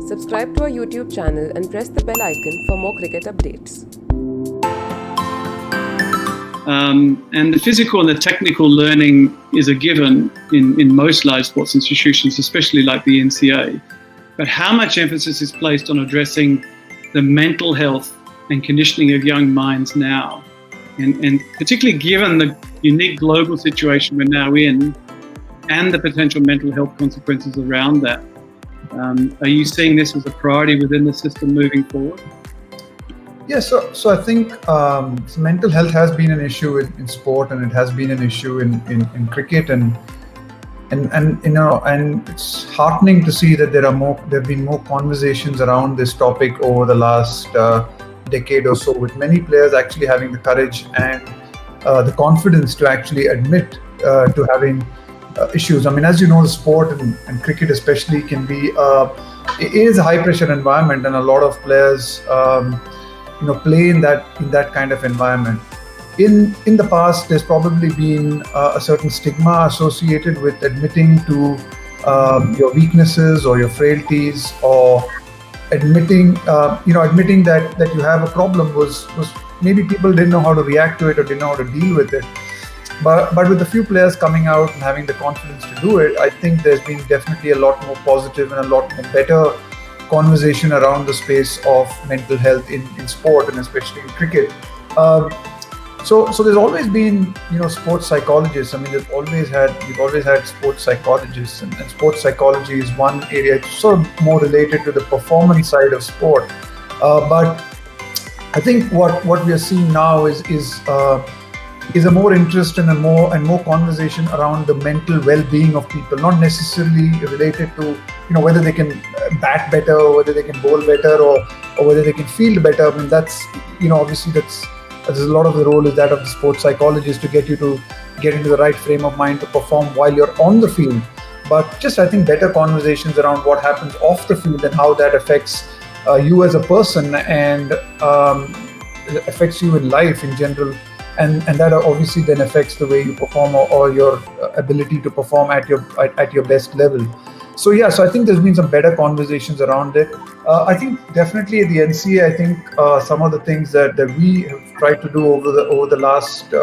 Subscribe to our YouTube channel and press the bell icon for more cricket updates. And the physical and the technical learning is a given in most live sports institutions, especially like the NCA. But how much emphasis is placed on addressing the mental health and conditioning of young minds now? And particularly given the unique global situation we're now in and the potential mental health consequences around that, are you seeing this as a priority within the system moving forward? Yeah, so I think mental health has been an issue in sport, and it has been an issue in cricket, and it's heartening to see that there have been more conversations around this topic over the last decade or so, with many players actually having the courage and the confidence to actually admit to having issues. I mean, as you know, the sport and cricket especially it is a high pressure environment, and a lot of players play in that kind of environment. In the past, there's probably been a certain stigma associated with admitting to your weaknesses or your frailties, or admitting that you have a problem was maybe people didn't know how to react to it or didn't know how to deal with it. But with a few players coming out and having the confidence to do it, I think there's been definitely a lot more positive and a lot more better conversation around the space of mental health in sport, and especially in cricket. So there's always been sports psychologists. I mean, we've always had sports psychologists, and sports psychology is one area. It's sort of more related to the performance side of sport. But I think what we are seeing now is a more interest and more conversation around the mental well-being of people, not necessarily related to whether they can bat better, or whether they can bowl better, or whether they can field better. I mean, that's obviously there's a lot of the role is that of the sports psychologist to get you to get into the right frame of mind to perform while you're on the field. But just, I think, better conversations around what happens off the field and how that affects you as a person, and affects you in life in general. And that obviously then affects the way you perform, or your ability to perform at your best level. So I think there's been some better conversations around it. I think definitely at the NCA, I think some of the things that we have tried to do over the last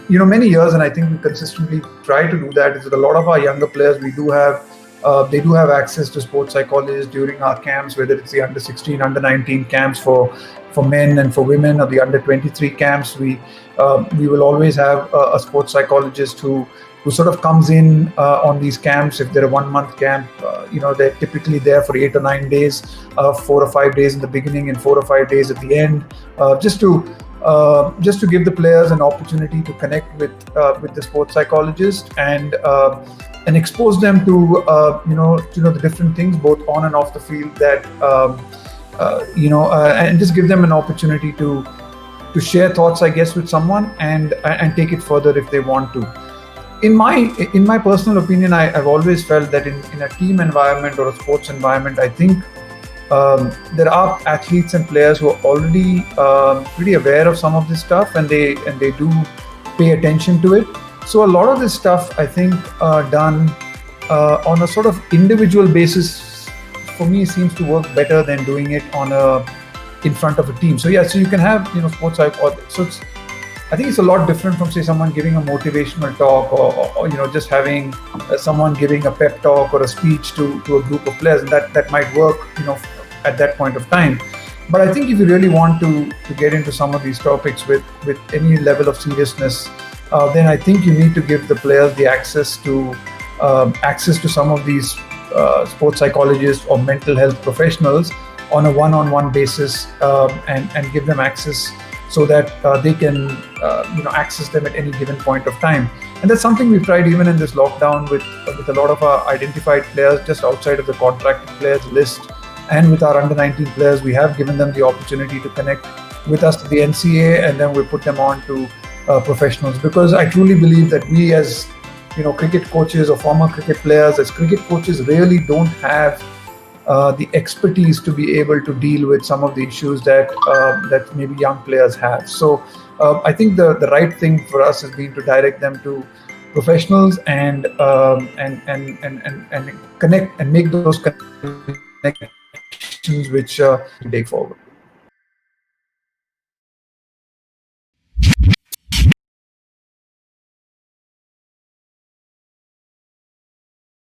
many years, and I think we consistently try to do that, is that a lot of our younger players, they do have access to sports psychologists during our camps, whether it's the under 16, under 19 camps for men and for women, or the under 23 camps. We will always have a sports psychologist who sort of comes in on these camps. If they're a 1 month camp, they're typically there for 8 or 9 days, 4 or 5 days in the beginning and 4 or 5 days at the end, just to give the players an opportunity to connect with the sports psychologist, and expose them to the different things both on and off the field, that and just give them an opportunity to share thoughts, I guess, with someone, and take it further if they want to. In my personal opinion, I've always felt that in a team environment or a sports environment, I think there are athletes and players who are already pretty aware of some of this stuff, and they do pay attention to it. So a lot of this stuff, I think, done on a sort of individual basis, for me, seems to work better than doing it in front of a team. So so you can have sports psychologists. So I think it's a lot different from, say, someone giving a motivational talk, or just having someone giving a pep talk or a speech to a group of players, and that might work at that point of time. But I think if you really want to get into some of these topics with any level of seriousness, then I think you need to give the players the access to some of these sports psychologists or mental health professionals on a one-on-one basis, and give them access so that they can access them at any given point of time. And that's something we've tried even in this lockdown with a lot of our identified players just outside of the contracted players list, and with our under 19 players. We have given them the opportunity to connect with us to the NCA, and then we put them on to professionals, because I truly believe that we, as cricket coaches or former cricket players, as cricket coaches, really don't have the expertise to be able to deal with some of the issues that maybe young players have. So I think the right thing for us has been to direct them to professionals and connect and make those connections which to take forward.